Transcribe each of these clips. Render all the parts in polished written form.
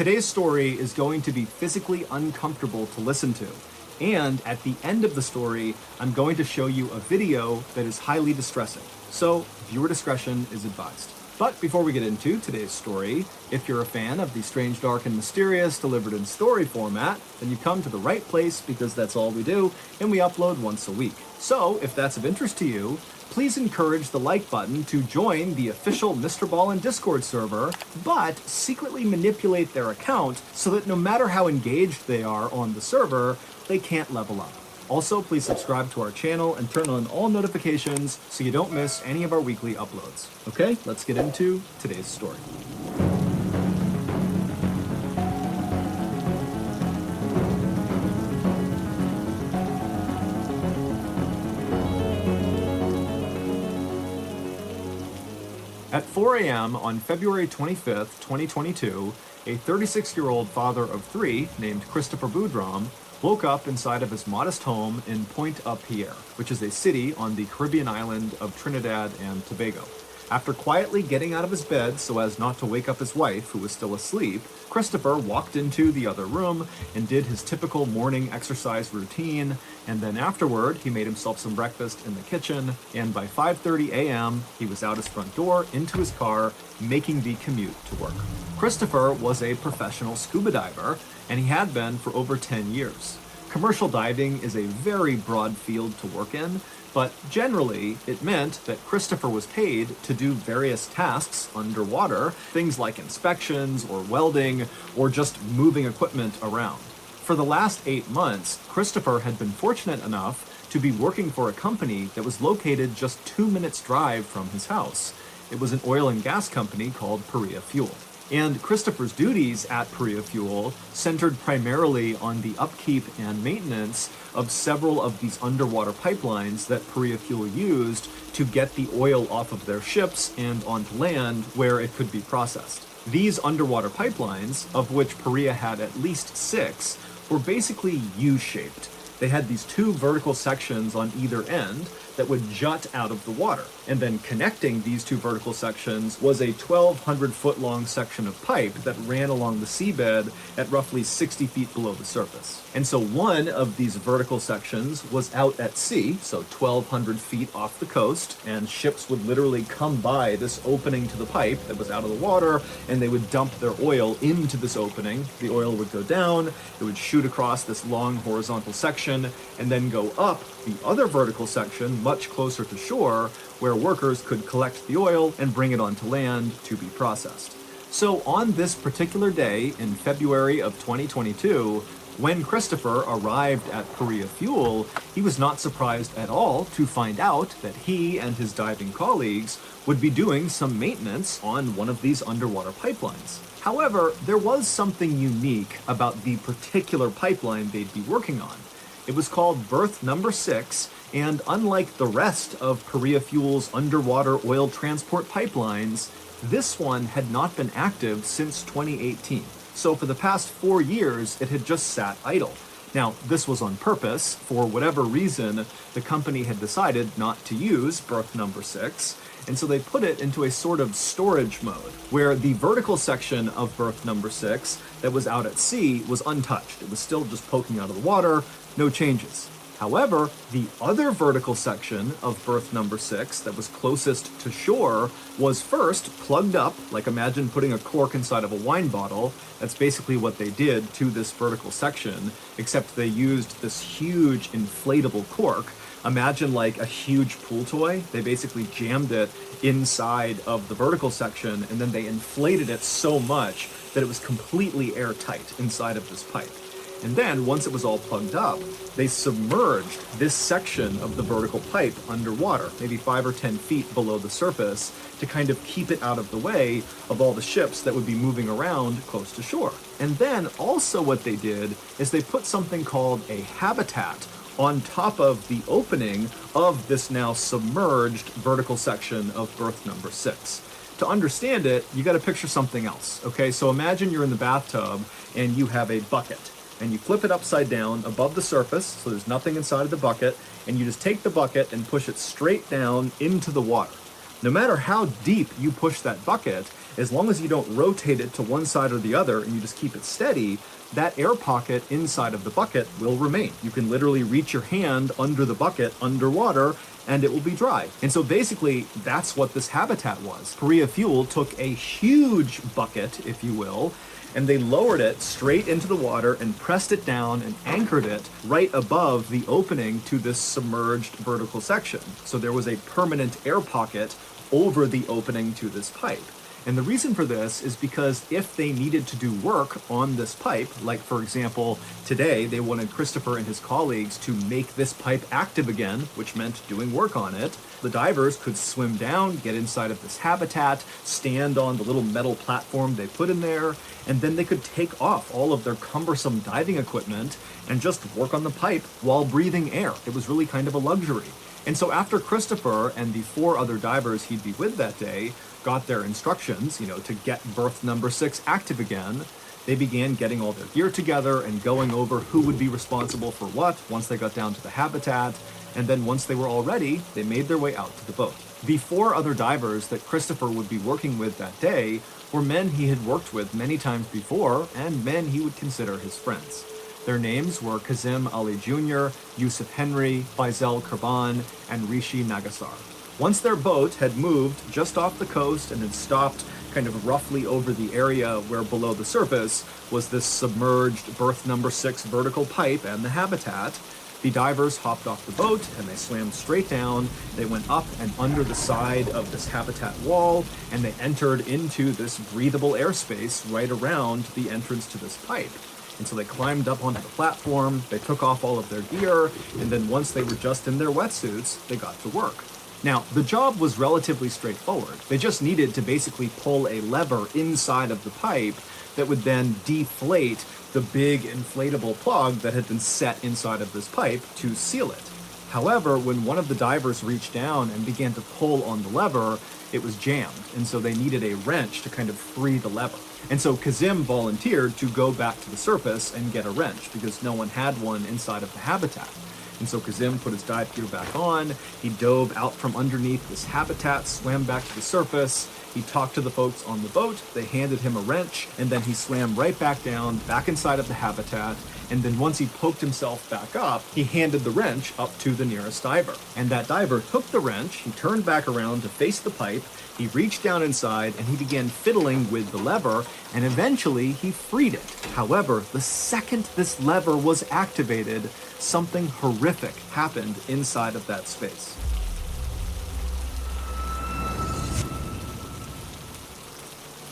Today's story is going to be physically uncomfortable to listen to. And at the end of the story, I'm going to show you a video that is highly distressing. So viewer discretion is advised. But before we get into today's story, if you're a fan of the strange, dark, and mysterious delivered in story format, then you've come to the right place because that's all we do, and we upload once a week. So if that's of interest to you, please encourage the like button to join the official Mr. Ballin Discord server, but secretly manipulate their account so that no matter how engaged they are on the server, they can't level up. Also, please subscribe to our channel and turn on all notifications so you don't miss any of our weekly uploads. Okay, let's get into today's story. At 4 a.m. on February 25th, 2022, a 36-year-old father of three named Christopher Boudram woke up inside of his modest home in Pointe-à-Pierre, which is a city on the Caribbean island of Trinidad and Tobago. After quietly getting out of his bed so as not to wake up his wife, who was still asleep, Christopher walked into the other room and did his typical morning exercise routine, and then afterward, he made himself some breakfast in the kitchen, and by 5:30 a.m., he was out his front door, into his car, making the commute to work. Christopher was a professional scuba diver, and he had been for over 10 years. Commercial diving is a very broad field to work in, but generally, it meant that Christopher was paid to do various tasks underwater, things like inspections or welding or just moving equipment around. For the last 8 months, Christopher had been fortunate enough to be working for a company that was located just 2 minutes' drive from his house. It was an oil and gas company called Perea Fuel. And Christopher's duties at Perea Fuel centered primarily on the upkeep and maintenance of several of these underwater pipelines that Perea Fuel used to get the oil off of their ships and onto land where it could be processed. These underwater pipelines, of which Perea had at least 6, were basically U-shaped. They had these 2 vertical sections on either end that would jut out of the water. And then connecting these 2 vertical sections was a 1,200-foot long section of pipe that ran along the seabed at roughly 60 feet below the surface. And so one of these vertical sections was out at sea, so 1,200 feet off the coast, and ships would literally come by this opening to the pipe that was out of the water, and they would dump their oil into this opening. The oil would go down, it would shoot across this long horizontal section, and then go up the other vertical section much closer to shore, where workers could collect the oil and bring it onto land to be processed. So on this particular day in February of 2022, when Christopher arrived at Perea Fuel, he was not surprised at all to find out that he and his diving colleagues would be doing some maintenance on one of these underwater pipelines. However, there was something unique about the particular pipeline they'd be working on. It was called Berth Number 6, and unlike the rest of Perea Fuel's underwater oil transport pipelines, this one had not been active since 2018. So for the past 4 years, it had just sat idle. Now, this was on purpose. For whatever reason, the company had decided not to use Berth Number 6, and so they put it into a sort of storage mode, where the vertical section of Berth Number 6 that was out at sea was untouched. It was still just poking out of the water, no changes. However, the other vertical section of Berth Number 6 that was closest to shore was first plugged up, like imagine putting a cork inside of a wine bottle. That's basically what they did to this vertical section, except they used this huge inflatable cork. Imagine like a huge pool toy. They basically jammed it inside of the vertical section, and then they inflated it so much that it was completely airtight inside of this pipe. And then, once it was all plugged up, they submerged this section of the vertical pipe underwater, maybe 5 or 10 feet below the surface, to kind of keep it out of the way of all the ships that would be moving around close to shore. And then, also what they did is they put something called a habitat on top of the opening of this now submerged vertical section of Berth Number 6. To understand it, you got to picture something else, okay? So imagine you're in the bathtub and you have a bucket, and you flip it upside down above the surface, so there's nothing inside of the bucket, and you just take the bucket and push it straight down into the water. No matter how deep you push that bucket, as long as you don't rotate it to one side or the other and you just keep it steady, that air pocket inside of the bucket will remain. You can literally reach your hand under the bucket underwater and it will be dry. And so basically, that's what this habitat was. Korea Fuel took a huge bucket, if you will, and they lowered it straight into the water and pressed it down and anchored it right above the opening to this submerged vertical section. So there was a permanent air pocket over the opening to this pipe. And the reason for this is because if they needed to do work on this pipe, like for example, today they wanted Christopher and his colleagues to make this pipe active again, which meant doing work on it, the divers could swim down, get inside of this habitat, stand on the little metal platform they put in there, and then they could take off all of their cumbersome diving equipment and just work on the pipe while breathing air. It was really kind of a luxury. And so after Christopher and the 4 other divers he'd be with that day got their instructions, to get berth number 6 active again, they began getting all their gear together and going over who would be responsible for what once they got down to the habitat. And then once they were all ready, they made their way out to the boat. The 4 other divers that Christopher would be working with that day were men he had worked with many times before and men he would consider his friends. Their names were Kazim Ali Jr., Yusuf Henry, Faisal Kurban, and Rishi Nagasar. Once their boat had moved just off the coast and had stopped kind of roughly over the area where below the surface was this submerged berth number 6 vertical pipe and the habitat, the divers hopped off the boat and they swam straight down. They went up and under the side of this habitat wall and they entered into this breathable airspace right around the entrance to this pipe. And so they climbed up onto the platform, they took off all of their gear, and then once they were just in their wetsuits, they got to work. Now, the job was relatively straightforward. They just needed to basically pull a lever inside of the pipe that would then deflate the big inflatable plug that had been set inside of this pipe to seal it. However, when one of the divers reached down and began to pull on the lever, it was jammed, and so they needed a wrench to kind of free the lever. And so Kazim volunteered to go back to the surface and get a wrench because no one had one inside of the habitat. And so Kazim put his dive gear back on, he dove out from underneath this habitat, swam back to the surface, he talked to the folks on the boat, they handed him a wrench, and then he swam right back down, back inside of the habitat, and then once he poked himself back up, he handed the wrench up to the nearest diver. And that diver took the wrench, he turned back around to face the pipe, he reached down inside, and he began fiddling with the lever, and eventually he freed it. However, the second this lever was activated, something horrific happened inside of that space.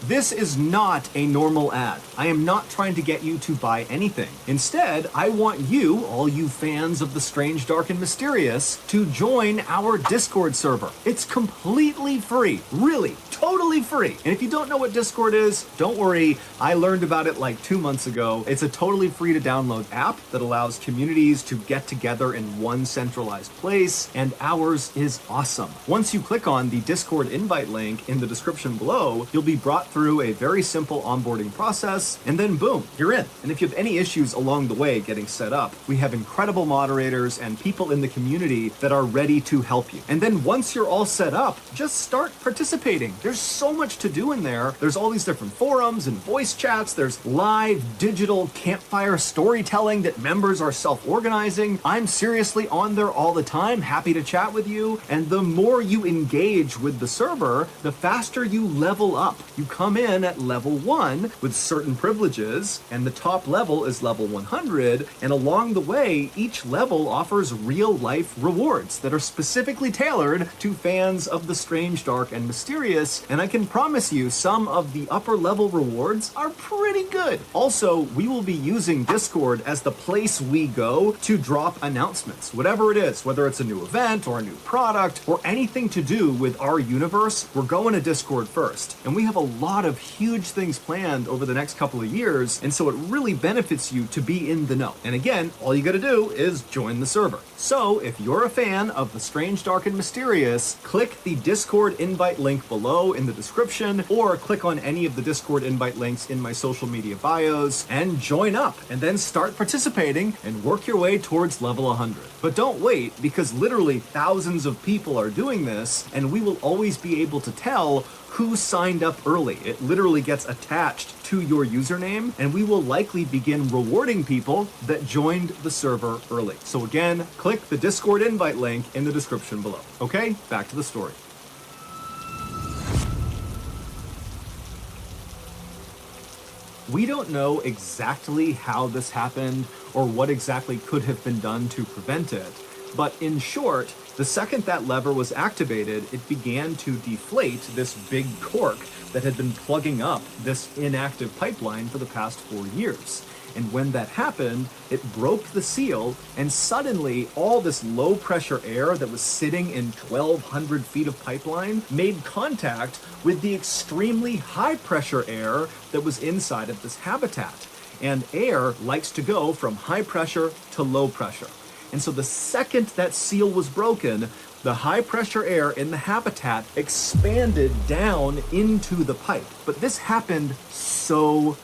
This is not a normal ad. I am not trying to get you to buy anything. Instead, I want you, all you fans of the strange, dark, and mysterious, to join our Discord server. It's completely free. Really, totally free. And if you don't know what Discord is, don't worry. I learned about it like 2 months ago. It's a totally free to download app that allows communities to get together in one centralized place, and ours is awesome. Once you click on the Discord invite link in the description below, you'll be brought through a very simple onboarding process, and then boom, you're in. And if you have any issues along the way getting set up, we have incredible moderators and people in the community that are ready to help you. And then once you're all set up, just start participating. There's so much to do in there. There's all these different forums and voice chats. There's live digital campfire storytelling that members are self-organizing. I'm seriously on there all the time, happy to chat with you. And the more you engage with the server, the faster you level up. You come in at level 1 with certain privileges, and the top level is level 100, and along the way, each level offers real-life rewards that are specifically tailored to fans of the strange, dark, and mysterious, and I can promise you some of the upper-level rewards are pretty good. Also, we will be using Discord as the place we go to drop announcements, whatever it is, whether it's a new event or a new product or anything to do with our universe, we're going to Discord first, and we have a lot of huge things planned over the next couple of years, and so it really benefits you to be in the know. And again, all you gotta do is join the server. So if you're a fan of the strange, dark, and mysterious, click the Discord invite link below in the description, or click on any of the Discord invite links in my social media bios and join up, and then start participating and work your way towards level 100. But don't wait, because literally thousands of people are doing this, and we will always be able to tell who signed up early. It literally gets attached to your username, and we will likely begin rewarding people that joined the server early. So again, click the Discord invite link in the description below. Okay, back to the story. We don't know exactly how this happened or what exactly could have been done to prevent it, but in short, the second that lever was activated, it began to deflate this big cork that had been plugging up this inactive pipeline for the past 4 years. And when that happened, it broke the seal, and suddenly all this low pressure air that was sitting in 1,200 feet of pipeline made contact with the extremely high pressure air that was inside of this habitat. And air likes to go from high pressure to low pressure. And so the second that seal was broken, the high pressure air in the habitat expanded down into the pipe. But this happened so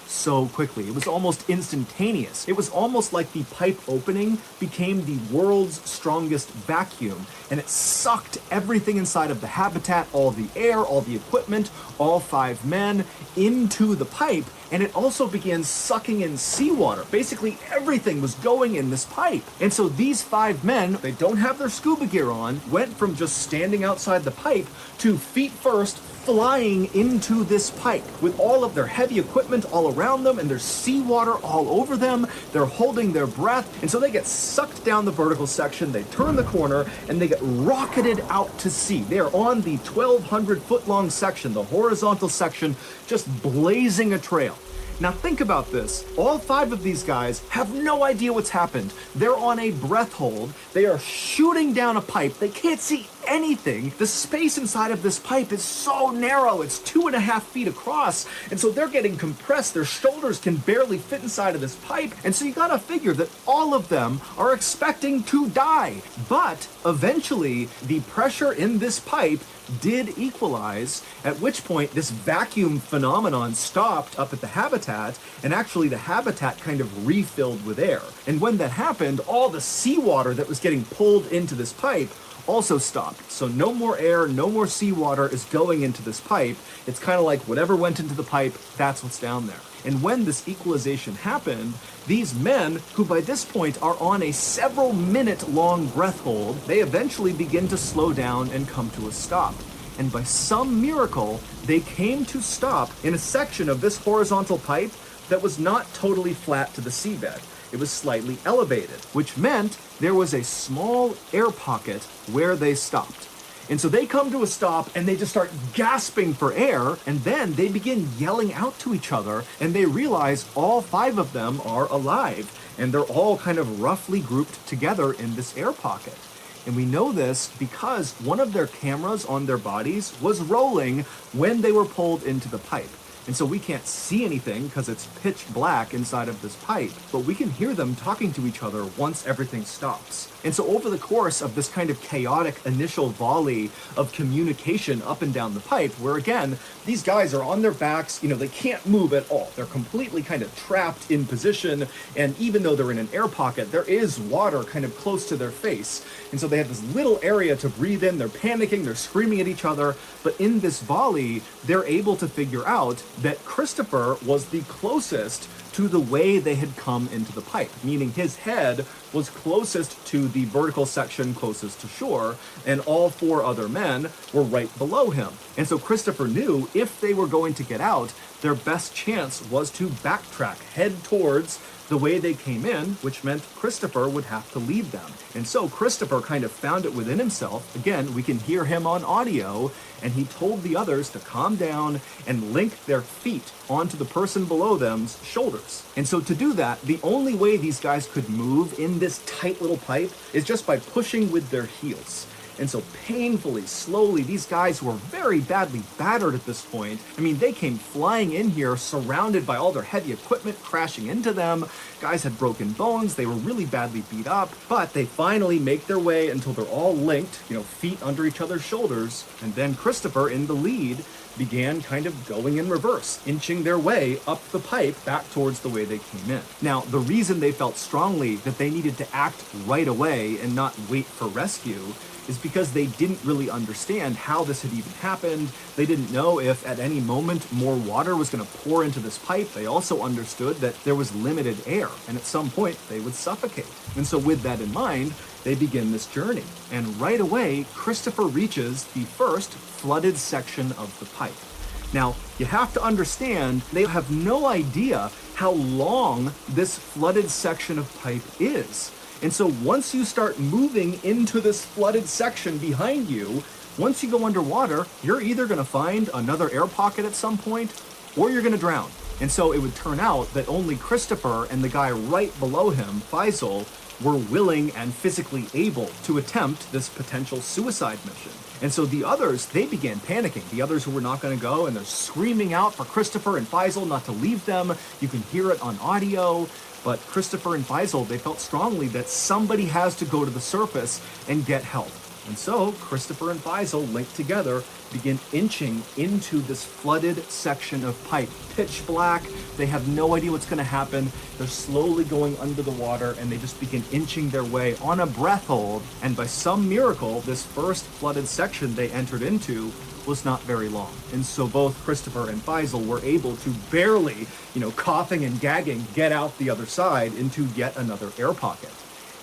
quickly. It was almost instantaneous. It was almost like the pipe opening became the world's strongest vacuum, and it sucked everything inside of the habitat, all the air, all the equipment, all 5 men into the pipe, and it also began sucking in seawater. Basically everything was going in this pipe. And so these 5 men, they don't have their scuba gear on, went from just standing outside the pipe to feet first flying into this pipe with all of their heavy equipment all around them, and there's seawater all over them. They're holding their breath, and so they get sucked down the vertical section, they turn the corner, and they get rocketed out to sea. They are on the 1,200 foot long section, the horizontal section, just blazing a trail. Now think about this. All 5 of these guys have no idea what's happened. They're on a breath hold. They are shooting down a pipe. They can't see anything. The space inside of this pipe is so narrow. It's 2.5 feet across. And so they're getting compressed. Their shoulders can barely fit inside of this pipe. And so you gotta figure that all of them are expecting to die. But eventually, the pressure in this pipe did equalize, at which point this vacuum phenomenon stopped up at the habitat, and actually the habitat kind of refilled with air. And when that happened, all the seawater that was getting pulled into this pipe also stopped. So no more air, no more seawater is going into this pipe. It's kind of like whatever went into the pipe, that's what's down there. And when this equalization happened, these men, who by this point are on a several minute long breath hold, they eventually begin to slow down and come to a stop. And by some miracle, they came to stop in a section of this horizontal pipe that was not totally flat to the seabed. It was slightly elevated, which meant there was a small air pocket where they stopped. And so they come to a stop and they just start gasping for air, and then they begin yelling out to each other, and they realize all 5 of them are alive, and they're all kind of roughly grouped together in this air pocket. And we know this because one of their cameras on their bodies was rolling when they were pulled into the pipe. And so we can't see anything because it's pitch black inside of this pipe, but we can hear them talking to each other once everything stops. And so over the course of this kind of chaotic initial volley of communication up and down the pipe, where again, these guys are on their backs, they can't move at all. They're completely kind of trapped in position. And even though they're in an air pocket, there is water kind of close to their face. And so they have this little area to breathe in. They're panicking, they're screaming at each other. But in this volley, they're able to figure out that Christopher was the closest to the way they had come into the pipe, meaning his head was closest to the vertical section closest to shore, and all 4 other men were right below him. And so Christopher knew if they were going to get out, their best chance was to backtrack, head towards the way they came in, which meant Christopher would have to lead them. And so Christopher kind of found it within himself. Again, we can hear him on audio, and he told the others to calm down and link their feet onto the person below them's shoulders. And so to do that, the only way these guys could move in this tight little pipe is just by pushing with their heels. And so painfully, slowly, these guys who were very badly battered at this point, they came flying in here surrounded by all their heavy equipment crashing into them. Guys had broken bones, they were really badly beat up, but they finally make their way until they're all linked, feet under each other's shoulders. And then Christopher, in the lead, began kind of going in reverse, inching their way up the pipe back towards the way they came in. Now, the reason they felt strongly that they needed to act right away and not wait for rescue is because they didn't really understand how this had even happened. They didn't know if at any moment more water was going to pour into this pipe. They also understood that there was limited air, and at some point they would suffocate. And so with that in mind, they begin this journey. And right away, Christopher reaches the first flooded section of the pipe. Now, you have to understand, they have no idea how long this flooded section of pipe is. And so once you start moving into this flooded section behind you, once you go underwater, you're either going to find another air pocket at some point, or you're going to drown. And so it would turn out that only Christopher and the guy right below him, Faisal, were willing and physically able to attempt this potential suicide mission. And so the others, they began panicking. The others who were not going to go, and they're screaming out for Christopher and Faisal not to leave them. You can hear it on audio. But Christopher and Faisal, they felt strongly that somebody has to go to the surface and get help. And so Christopher and Faisal, linked together, begin inching into this flooded section of pipe. Pitch black, they have no idea what's going to happen. They're slowly going under the water, and they just begin inching their way on a breath hold. And by some miracle, this first flooded section they entered into was not very long. And so both Christopher and Faisal were able to barely, coughing and gagging, get out the other side into yet another air pocket.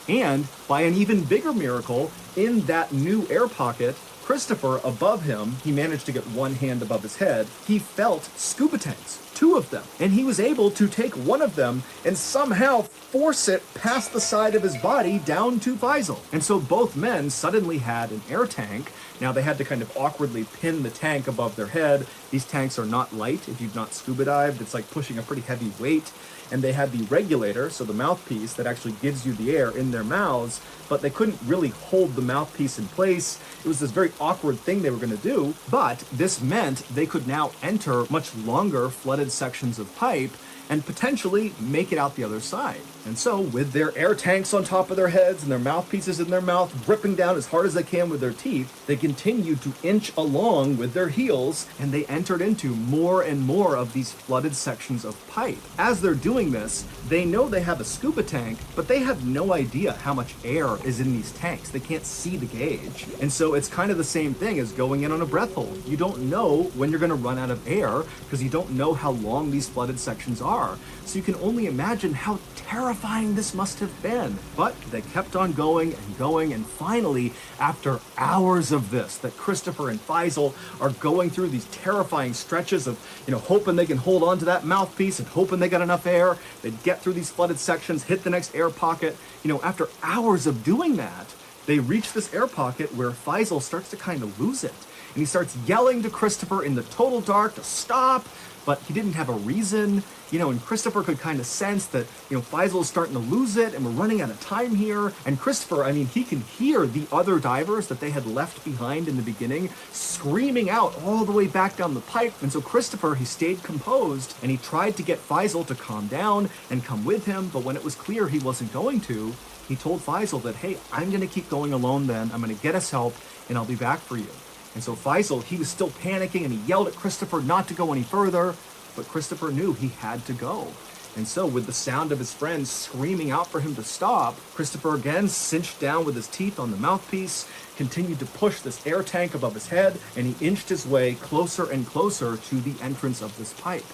And by an even bigger miracle, in that new air pocket, Christopher, above him, he managed to get one hand above his head, he felt scuba tanks, 2 of them. And he was able to take one of them and somehow force it past the side of his body down to Faisal. And so both men suddenly had an air tank. Now they had to kind of awkwardly pin the tank above their head. These tanks are not light. If you've not scuba dived, it's like pushing a pretty heavy weight. And they had the regulator, so the mouthpiece that actually gives you the air in their mouths, but they couldn't really hold the mouthpiece in place. It was this very awkward thing they were going to do, but this meant they could now enter much longer flooded sections of pipe and potentially make it out the other side. And so with their air tanks on top of their heads and their mouthpieces in their mouth, ripping down as hard as they can with their teeth, they continued to inch along with their heels, and they entered into more and more of these flooded sections of pipe. As they're doing this, they know they have a scuba tank, but they have no idea how much air is in these tanks. They can't see the gauge. And so it's kind of the same thing as going in on a breath hold. You don't know when you're going to run out of air because you don't know how long these flooded sections are. So you can only imagine how terrifying this must have been. But they kept on going and going, and finally, after hours of this, that Christopher and Faisal are going through these terrifying stretches of, hoping they can hold on to that mouthpiece and hoping they got enough air. They'd get through these flooded sections, hit the next air pocket. After hours of doing that, they reach this air pocket where Faisal starts to kind of lose it. And he starts yelling to Christopher in the total dark to stop, but he didn't have a reason, and Christopher could kind of sense that, Faisal is starting to lose it and we're running out of time here. And Christopher, he can hear the other divers that they had left behind in the beginning screaming out all the way back down the pipe. And so Christopher, he stayed composed and he tried to get Faisal to calm down and come with him. But when it was clear he wasn't going to, he told Faisal that, hey, I'm going to keep going alone then. I'm going to get us help and I'll be back for you. And so Faisal, he was still panicking and he yelled at Christopher not to go any further, but Christopher knew he had to go. And so with the sound of his friends screaming out for him to stop, Christopher again cinched down with his teeth on the mouthpiece, continued to push this air tank above his head, and he inched his way closer and closer to the entrance of this pipe.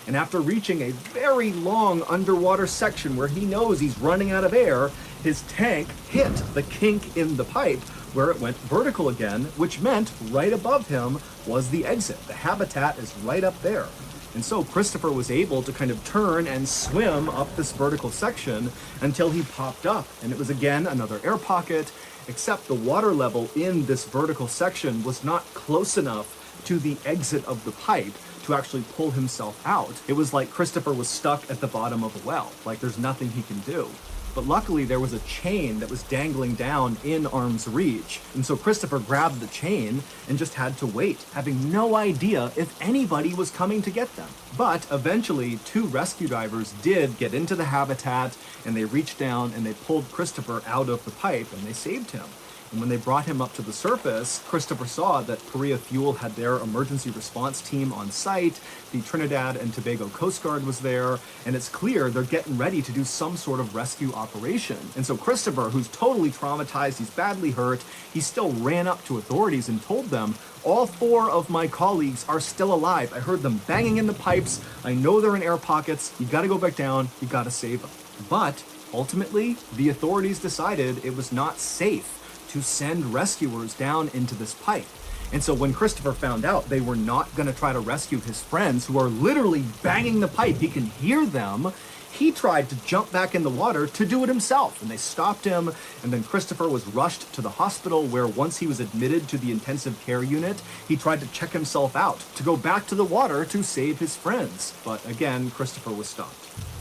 And after reaching a very long underwater section where he knows he's running out of air, his tank hit the kink in the pipe where it went vertical again, which meant right above him was the exit. The habitat is right up there. And so Christopher was able to kind of turn and swim up this vertical section until he popped up. And it was again another air pocket, except the water level in this vertical section was not close enough to the exit of the pipe to actually pull himself out. It was like Christopher was stuck at the bottom of a well, like there's nothing he can do. But luckily there was a chain that was dangling down in arm's reach. And so Christopher grabbed the chain and just had to wait, having no idea if anybody was coming to get them. But eventually 2 rescue divers did get into the habitat and they reached down and they pulled Christopher out of the pipe and they saved him. And when they brought him up to the surface, Christopher saw that Korea Fuel had their emergency response team on site, the Trinidad and Tobago Coast Guard was there, and it's clear they're getting ready to do some sort of rescue operation. And so Christopher, who's totally traumatized, he's badly hurt, he still ran up to authorities and told them, "All 4 of my colleagues are still alive. I heard them banging in the pipes. I know they're in air pockets. You gotta go back down. You gotta save them." But ultimately, the authorities decided it was not safe to send rescuers down into this pipe. And so when Christopher found out they were not going to try to rescue his friends who are literally banging the pipe, he can hear them, he tried to jump back in the water to do it himself. And they stopped him, and then Christopher was rushed to the hospital where once he was admitted to the intensive care unit, he tried to check himself out to go back to the water to save his friends. But again, Christopher was stopped.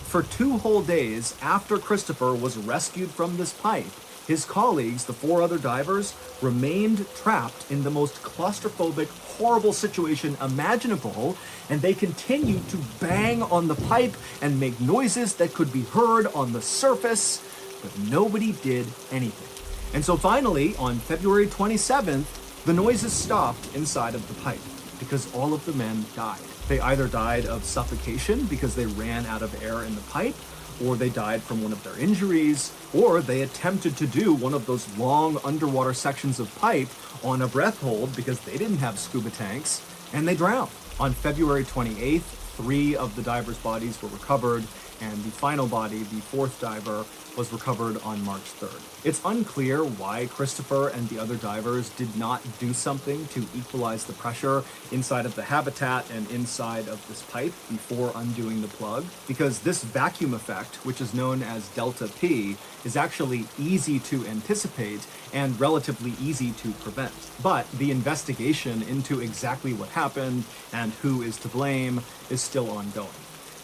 For 2 whole days after Christopher was rescued from this pipe, his colleagues, the 4 other divers, remained trapped in the most claustrophobic, horrible situation imaginable, and they continued to bang on the pipe and make noises that could be heard on the surface, but nobody did anything. And so finally, on February 27th, the noises stopped inside of the pipe because all of the men died. They either died of suffocation because they ran out of air in the pipe, or they died from one of their injuries, or they attempted to do one of those long underwater sections of pipe on a breath hold because they didn't have scuba tanks, and they drowned. On February 28th, 3 of the divers' bodies were recovered, and the final body, the 4th diver, was recovered on March 3rd. It's unclear why Christopher and the other divers did not do something to equalize the pressure inside of the habitat and inside of this pipe before undoing the plug, because this vacuum effect, which is known as delta P, is actually easy to anticipate and relatively easy to prevent. But the investigation into exactly what happened and who is to blame is still ongoing.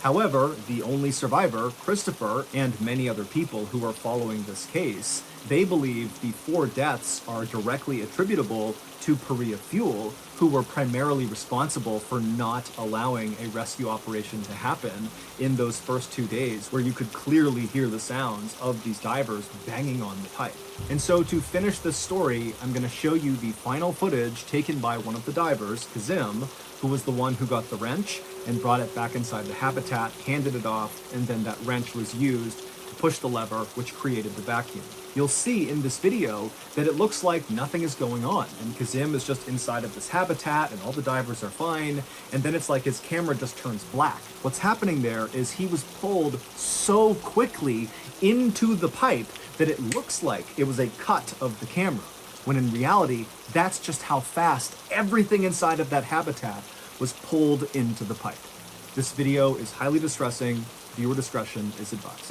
However, the only survivor, Christopher, and many other people who are following this case, they believe the 4 deaths are directly attributable to Korea Fuel, who were primarily responsible for not allowing a rescue operation to happen in those first 2 days, where you could clearly hear the sounds of these divers banging on the pipe. And so to finish this story, I'm going to show you the final footage taken by one of the divers, Kazim, who was the one who got the wrench and brought it back inside the habitat, handed it off, and then that wrench was used to push the lever, which created the vacuum. You'll see in this video that it looks like nothing is going on, and Kazim is just inside of this habitat, and all the divers are fine, and then it's like his camera just turns black. What's happening there is he was pulled so quickly into the pipe that it looks like it was a cut of the camera, when in reality, that's just how fast everything inside of that habitat was pulled into the pipe. This video is highly distressing. Viewer discretion is advised.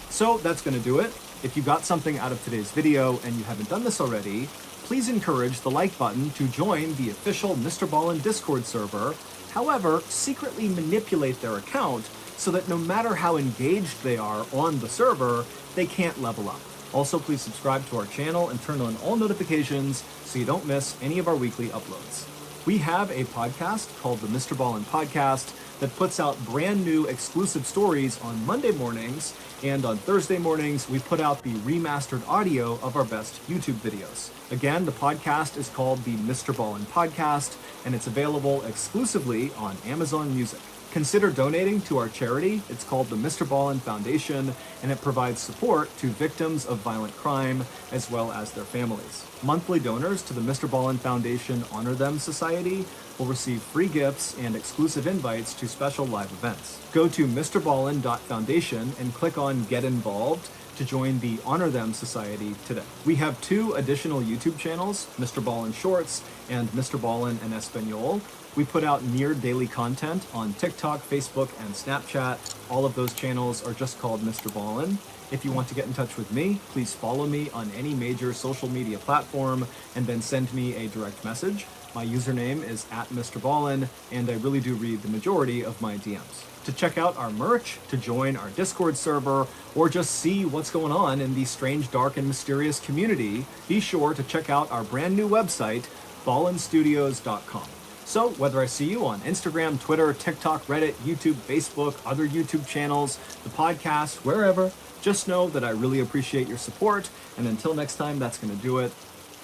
So that's going to do it. If you got something out of today's video and you haven't done this already, please encourage the like button to join the official Mr. Ballin Discord server. However, secretly manipulate their account so that no matter how engaged they are on the server, they can't level up. Also, please subscribe to our channel and turn on all notifications so you don't miss any of our weekly uploads. We have a podcast called the Mr. Ballin Podcast that puts out brand new exclusive stories on Monday mornings, and on Thursday mornings we put out the remastered audio of our best YouTube videos. Again, the podcast is called the Mr. Ballin Podcast, and it's available exclusively on Amazon Music. Consider donating to our charity. It's called the Mr. Ballin Foundation, and it provides support to victims of violent crime as well as their families. Monthly donors to the Mr. Ballin Foundation Honor Them Society will receive free gifts and exclusive invites to special live events. Go to mrballin.foundation and click on Get Involved to join the Honor Them Society today. We have 2 additional YouTube channels, Mr. Ballin Shorts and Mr. Ballin en Espanol. We put out near daily content on TikTok, Facebook, and Snapchat. All of those channels are just called Mr. Ballin. If you want to get in touch with me, please follow me on any major social media platform and then send me a direct message. My username is @MrBallin, and I really do read the majority of my DMs. To check out our merch, to join our Discord server, or just see what's going on in the strange, dark, and mysterious community, be sure to check out our brand new website, ballinstudios.com. So whether I see you on Instagram, Twitter, TikTok, Reddit, YouTube, Facebook, other YouTube channels, the podcast, wherever, just know that I really appreciate your support. And until next time, that's going to do it.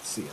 See ya.